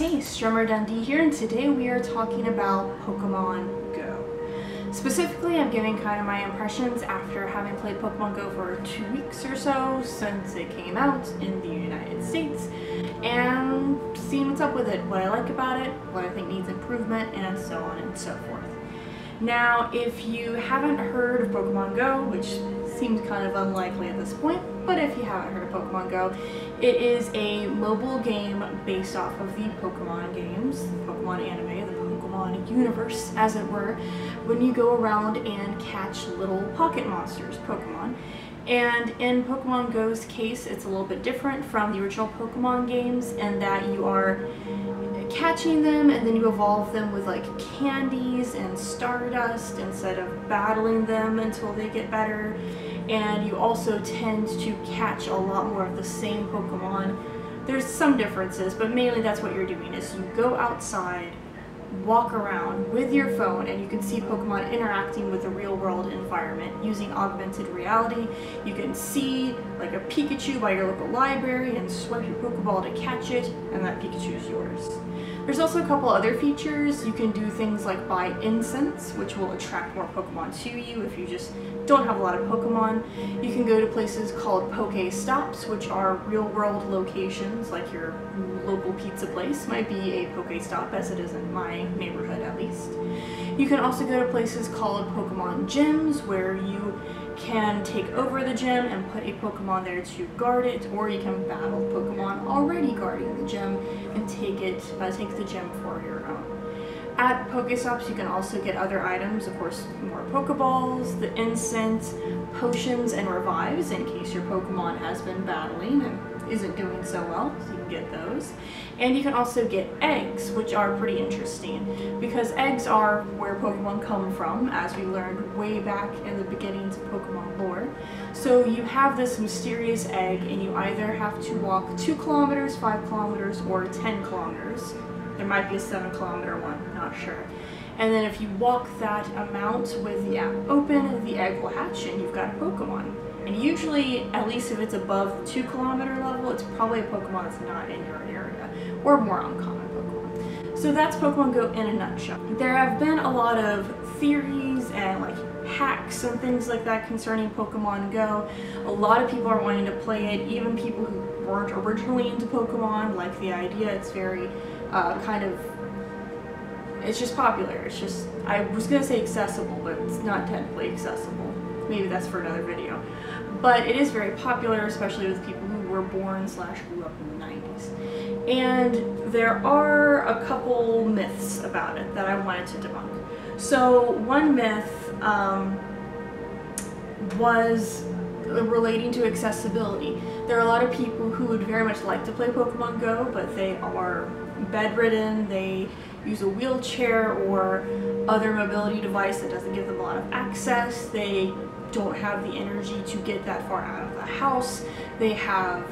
Hey, Strummer Dundee here, and today we are talking about Pokemon Go. Specifically, I'm giving kind of my impressions after having played Pokemon Go for 2 weeks or so since it came out in the United States, and seeing what's up with it, what I like about it, what I think needs improvement, and so on and so forth. Now, if you haven't heard of Pokemon Go, which seems kind of unlikely at this point, but if you haven't heard of Pokemon Go, it is a mobile game based off of the Pokemon games, the Pokemon anime, the Pokemon universe, as it were, when you go around and catch little pocket monsters, Pokemon. And in Pokemon Go's case, it's a little bit different from the original Pokemon games in that you are catching them and then you evolve them with like candies and stardust instead of battling them until they get better. And you also tend to catch a lot more of the same Pokemon. There's some differences, but mainly that's what you're doing is you go outside, walk around with your phone, and you can see Pokemon interacting with the real world environment using augmented reality. You can see like a Pikachu by your local library and swipe your Pokeball to catch it, and that Pikachu is yours. There's also a couple other features. You can do things like buy incense, which will attract more Pokemon to you if you just don't have a lot of Pokemon. You can go to places called Pokestops, which are real-world locations, like your local pizza place might be a Pokestop, as it is in my neighborhood at least. You can also go to places called Pokemon gyms, where you can take over the gym and put a Pokemon there to guard it, or you can battle Pokemon already guarding the gym and take the gym for your own. At Pokestops, you can also get other items, of course, more Pokeballs, the incense, potions, and revives in case your Pokemon has been battling and isn't doing so well, so you can get those. And you can also get eggs, which are pretty interesting, because eggs are where Pokemon come from, as we learned way back in the beginnings of Pokemon lore. So you have this mysterious egg, and you either have to walk 2 kilometers, 5 kilometers, or 10 kilometers. There might be a 7-kilometer one, not sure. And then if you walk that amount with the app open, the egg will hatch and you've got a Pokemon. And usually, at least if it's above the 2-kilometer level, it's probably a Pokemon that's not in your area, or more uncommon Pokemon. So that's Pokemon Go in a nutshell. There have been a lot of theories and like hacks and things like that concerning Pokemon Go. A lot of people are wanting to play it, even people who weren't originally into Pokemon like the idea. It's very it's just popular. It's just, I was gonna say accessible, but it's not technically accessible. Maybe that's for another video. But it is very popular, especially with people who were born / grew up in the 90s. And there are a couple myths about it that I wanted to debunk. So one myth was relating to accessibility. There are a lot of people who would very much like to play Pokemon Go, but they are bedridden, they use a wheelchair or other mobility device that doesn't give them a lot of access, they don't have the energy to get that far out of the house, they have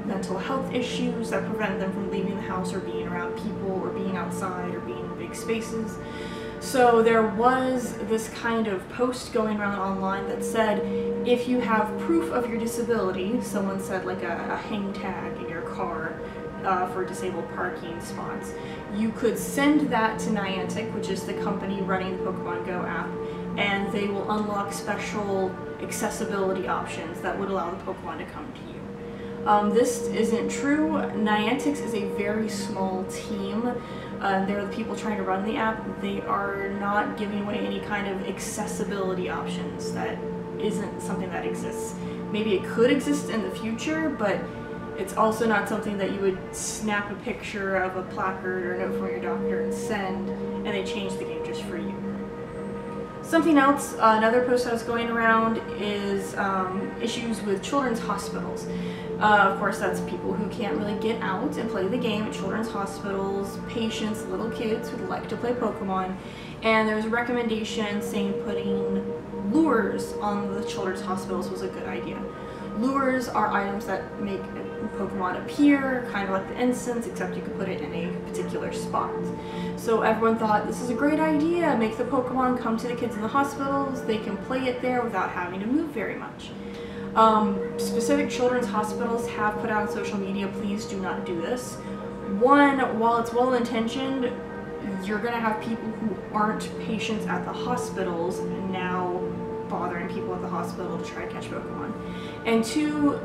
mental health issues that prevent them from leaving the house or being around people or being outside or being in big spaces. So there was this kind of post going around online that said, if you have proof of your disability, someone said like a hang tag in your car for disabled parking spots, you could send that to Niantic, which is the company running the Pokemon Go app, and they will unlock special accessibility options that would allow the Pokemon to come to you. This isn't true. Niantic is a very small team. They're the people trying to run the app. They are not giving away any kind of accessibility options. That isn't something that exists. Maybe it could exist in the future, but it's also not something that you would snap a picture of a placard or a note from your doctor and send, and they change the game just for you. Something else, another post that was going around is issues with children's hospitals. Of course, that's people who can't really get out and play the game at children's hospitals, patients, little kids who like to play Pokemon, and there's a recommendation saying putting lures on the children's hospitals was a good idea. Lures are items that make Pokemon appear, kind of like the incense, except you can put it in a particular spot. So everyone thought, this is a great idea, make the Pokemon come to the kids in the hospitals, they can play it there without having to move very much. Specific children's hospitals have put out on social media, please do not do this. One, while it's well-intentioned, you're gonna have people who aren't patients at the hospitals now bothering people at the hospital to try to catch Pokemon. And two,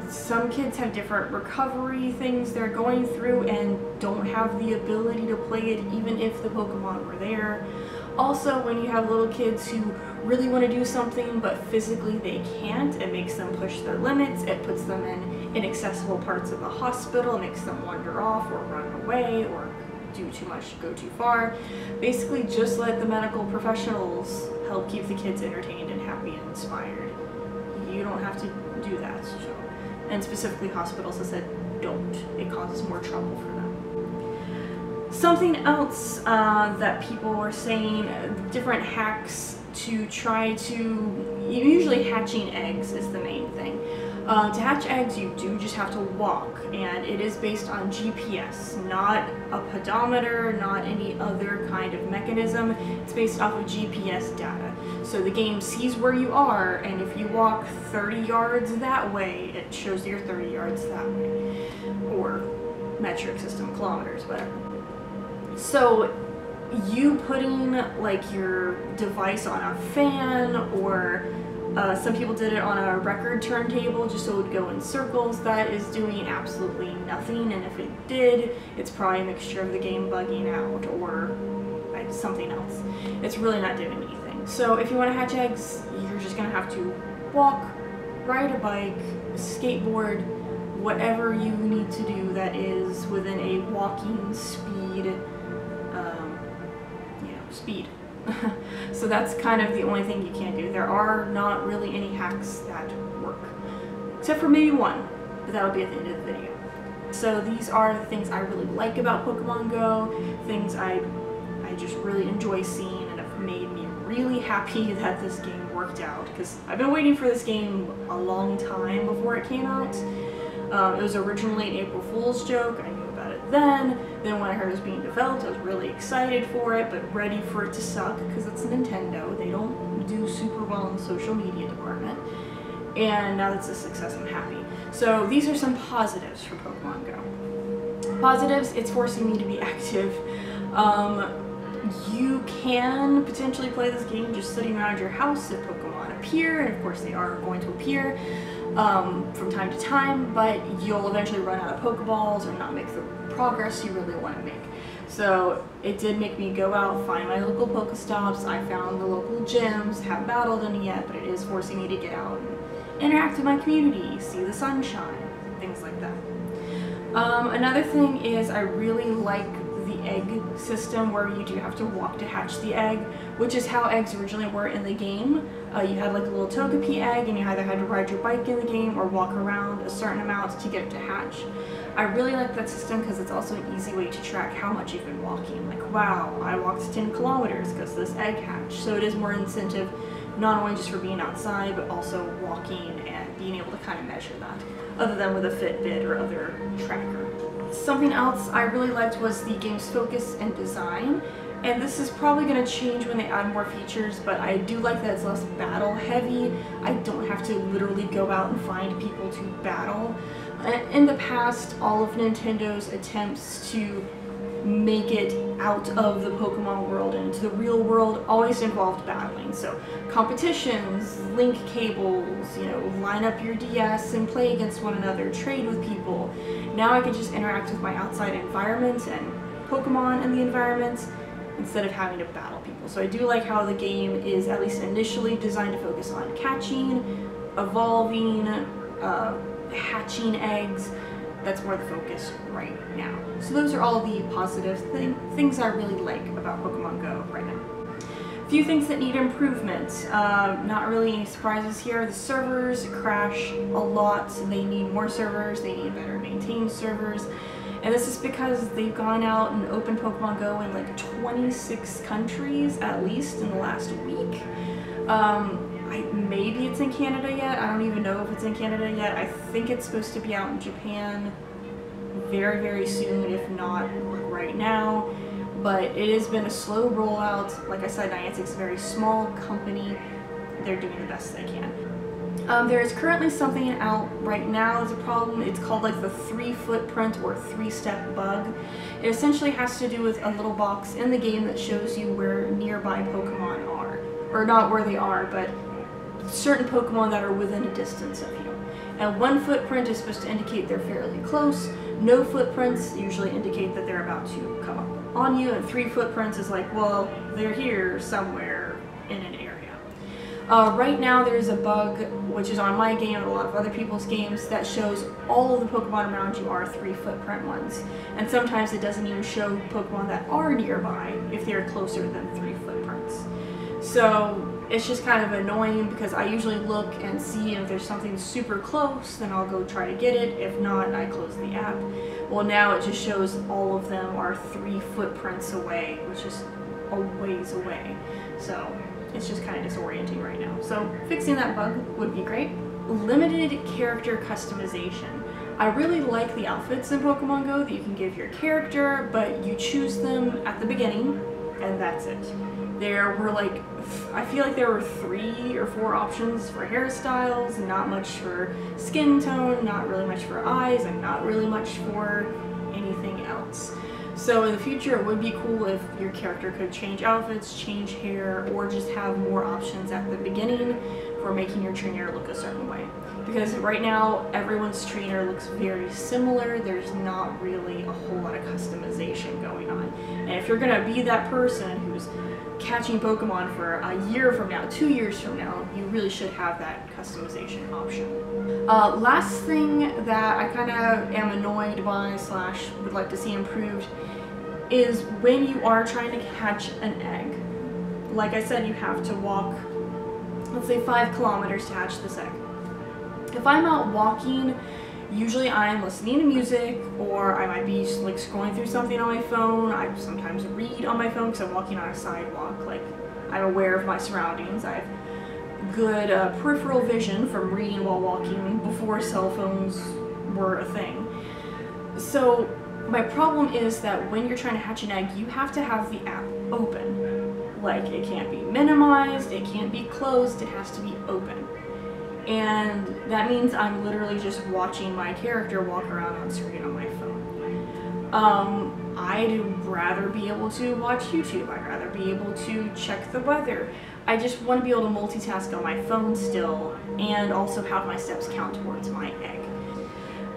some kids have different recovery things they're going through and don't have the ability to play it even if the Pokemon were there. Also, when you have little kids who really want to do something but physically they can't, it makes them push their limits, it puts them in inaccessible parts of the hospital, it makes them wander off or run away or do too much, go too far. Basically, just let the medical professionals help keep the kids entertained and happy and inspired. You don't have to do that. So. And specifically hospitals have said don't. It causes more trouble for them. Something else that people were saying, different hacks to try to, usually hatching eggs is the main thing. To hatch eggs, you do just have to walk, and it is based on GPS, not a pedometer, not any other kind of mechanism. It's based off of GPS data. So the game sees where you are, and if you walk 30 yards that way, it shows you're 30 yards that way. Or metric system, kilometers, whatever. So you putting like your device on a fan, or some people did it on a record turntable just so it would go in circles, that is doing absolutely nothing, and if it did, it's probably a mixture of the game bugging out or like something else. It's really not doing anything. So if you want to hatch eggs, you're just going to have to walk, ride a bike, skateboard, whatever you need to do that is within a walking speed, speed. So that's kind of the only thing you can do. There are not really any hacks that work, except for maybe one, but that'll be at the end of the video. So these are the things I really like about Pokemon Go, things I just really enjoy seeing and have made me really happy that this game worked out, because I've been waiting for this game a long time before it came out. It was originally an April Fool's joke. I knew about it then when I heard it was being developed, I was really excited for it, but ready for it to suck, because it's Nintendo. They don't do super well in the social media department. And now that it's a success, I'm happy. So these are some positives for Pokemon Go. Positives, it's forcing me to be active. You can potentially play this game just sitting around your house if Pokemon appear, and of course they are going to appear from time to time, but you'll eventually run out of Pokeballs or not make the progress you really want to make. So it did make me go out, find my local Pokestops. I found the local gyms, haven't battled any yet, but it is forcing me to get out and interact with my community, see the sunshine, things like that. Another thing is I really like the egg system where you do have to walk to hatch the egg, which is how eggs originally were in the game. You had like a little Togepi egg, and you either had to ride your bike in the game or walk around a certain amount to get it to hatch. I really like that system because it's also an easy way to track how much you've been walking. Like, wow, I walked 10 kilometers because this egg hatched. So it is more incentive, not only just for being outside, but also walking and being able to kind of measure that, other than with a Fitbit or other tracker. Something else I really liked was the game's focus and design, and this is probably going to change when they add more features, but I do like that it's less battle heavy. I don't have to literally go out and find people to battle. In the past, all of Nintendo's attempts to make it out of the Pokemon world and into the real world always involved battling. So competitions, link cables, line up your DS and play against one another, trade with people. Now I can just interact with my outside environment and Pokemon in the environment instead of having to battle people. So I do like how the game is at least initially designed to focus on catching, evolving, hatching eggs. That's more the focus right now. So those are all the positive things I really like about Pokemon Go right now. A few things that need improvement. Not really any surprises here. The servers crash a lot. They need more servers. They need better maintained servers. And this is because they've gone out and opened Pokemon Go in like 26 countries at least in the last week. Maybe it's in Canada yet. I don't even know if it's in Canada yet. I think it's supposed to be out in Japan very, very soon, if not right now. But it has been a slow rollout. Like I said, Niantic's a very small company. They're doing the best they can. There is currently something out right now as a problem. It's called like the 3-footprint or 3-step bug. It essentially has to do with a little box in the game that shows you where nearby Pokemon are. Or not where they are, but certain Pokemon that are within a distance of you. And 1 footprint is supposed to indicate they're fairly close. No footprints usually indicate that they're about to come up on you. And 3 footprints is like, well, they're here somewhere in an area. Right now there's a bug, which is on my game and a lot of other people's games, that shows all of the Pokemon around you are 3-footprint ones. And sometimes it doesn't even show Pokemon that are nearby if they're closer than 3 footprints. So it's just kind of annoying because I usually look and see if there's something super close, then I'll go try to get it. If not, I close the app. Well, now it just shows all of them are 3 footprints away, which is a ways away. So it's just kind of disorienting right now. So fixing that bug would be great. Limited character customization. I really like the outfits in Pokemon Go that you can give your character, but you choose them at the beginning, and that's it. There were like, I feel like there were 3 or 4 options for hairstyles, not much for skin tone, not really much for eyes, and not really much for anything else. So in the future it would be cool if your character could change outfits, change hair, or just have more options at the beginning for making your trainer look a certain way. Because right now everyone's trainer looks very similar, there's not really a whole lot of customization going on. And if you're gonna be that person who's catching Pokemon for a year from now, 2 years from now, you really should have that customization option. Last thing that I kind of am annoyed by / would like to see improved is when you are trying to catch an egg. Like I said, you have to walk, let's say 5 kilometers to hatch this egg. If I'm out walking, usually I'm listening to music, or I might be like scrolling through something on my phone. I sometimes read on my phone because I'm walking on a sidewalk. Like, I'm aware of my surroundings. I have good peripheral vision from reading while walking before cell phones were a thing. So my problem is that when you're trying to hatch an egg, you have to have the app open. Like, it can't be minimized, it can't be closed, it has to be open. And that means I'm literally just watching my character walk around on screen on my phone. I'd rather be able to watch YouTube. I'd rather be able to check the weather. I just want to be able to multitask on my phone still and also have my steps count towards my egg.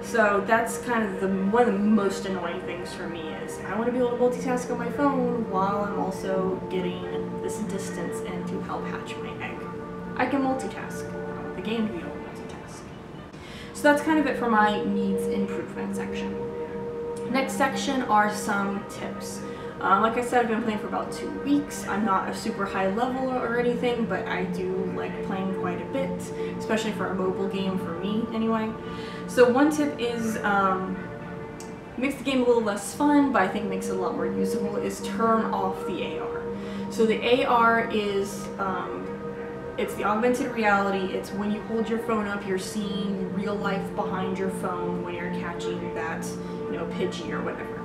So that's kind of one of the most annoying things for me is I want to be able to multitask on my phone while I'm also getting this distance in to help hatch my egg. I can multitask. The game to be able to multitask. So that's kind of it for my needs improvement section. Next section are some tips. Like I said, I've been playing for about 2 weeks. I'm not a super high level or anything, but I do like playing quite a bit, especially for a mobile game for me anyway. So one tip is, makes the game a little less fun, but I think makes it a lot more usable, is turn off the AR. So the AR is, it's the augmented reality. It's when you hold your phone up, you're seeing real life behind your phone when you're catching that, you know, Pidgey or whatever.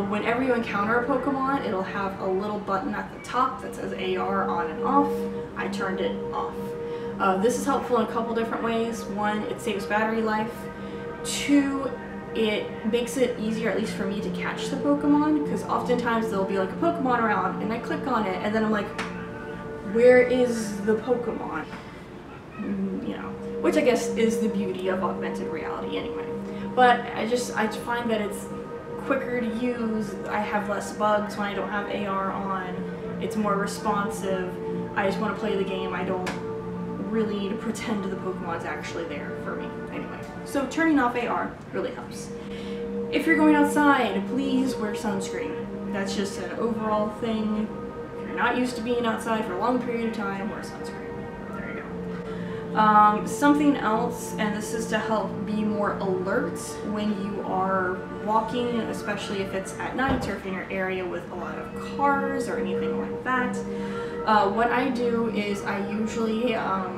Whenever you encounter a Pokemon, it'll have a little button at the top that says AR on and off. I turned it off. This is helpful in a couple different ways. 1, it saves battery life. 2, it makes it easier, at least for me, to catch the Pokemon, because oftentimes there'll be like a Pokemon around and I click on it and then I'm like, where is the Pokemon? You know, which I guess is the beauty of augmented reality anyway. But I find that it's quicker to use. I have less bugs when I don't have AR on. It's more responsive. I just want to play the game. I don't really need to pretend the Pokemon's actually there for me anyway. So turning off AR really helps. If you're going outside, please wear sunscreen. That's just an overall thing. Not used to being outside for a long period of time, wear sunscreen. There you go. Something else, and this is to help be more alert when you are walking, especially if it's at night or if you're in an area with a lot of cars or anything like that. What I do is I usually, I'll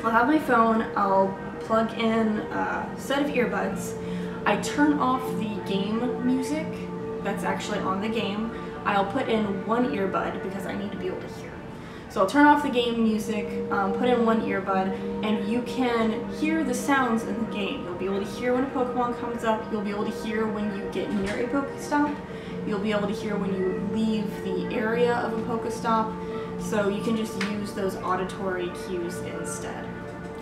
have my phone, I'll plug in a set of earbuds, I turn off the game music that's actually on the game. I'll put in one earbud because I need to be able to hear. So I'll turn off the game music, put in one earbud, and you can hear the sounds in the game. You'll be able to hear when a Pokemon comes up, you'll be able to hear when you get near a Pokestop, you'll be able to hear when you leave the area of a Pokestop, so you can just use those auditory cues instead.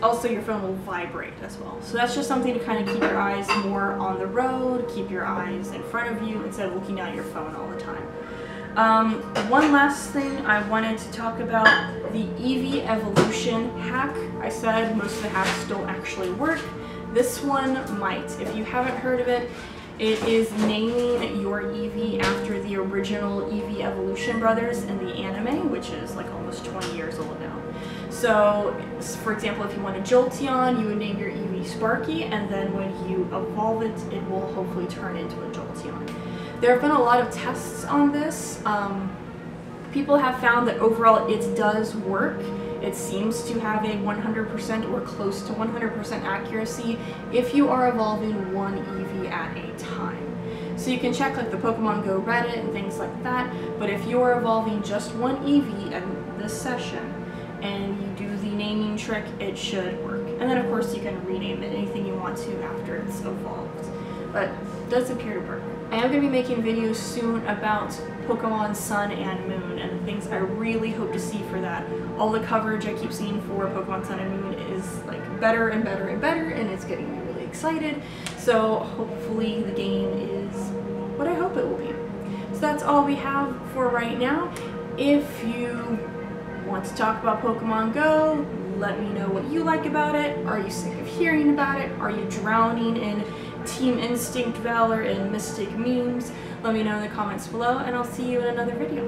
Also, your phone will vibrate as well. So that's just something to kind of keep your eyes more on the road, keep your eyes in front of you instead of looking at your phone all the time. One last thing I wanted to talk about, the Eevee evolution hack. I said most of the hacks don't actually work. This one might. If you haven't heard of it, it is naming your Eevee after the original Eevee Evolution brothers in the anime, which is like almost 20 years old now. So, for example, if you want a Jolteon, you would name your Eevee Sparky, and then when you evolve it, it will hopefully turn into a Jolteon. There have been a lot of tests on this. People have found that overall it does work. It seems to have a 100% or close to 100% accuracy if you are evolving one Eevee at a time. So you can check like the Pokemon Go Reddit and things like that, but if you are evolving just one Eevee in this session and you do the naming trick, it should work. And then of course you can rename it anything you want to after it's evolved. But it does appear to work. I am going to be making videos soon about Pokemon Sun and Moon and the things I really hope to see for that. All the coverage I keep seeing for Pokemon Sun and Moon is like better and better and better, and it's getting me really excited. So hopefully the game is what I hope it will be. So that's all we have for right now. If you want to talk about Pokemon Go, let me know what you like about it. Are you sick of hearing about it? Are you drowning in Team Instinct Valor and Mystic memes? Let me know in the comments below, and I'll see you in another video.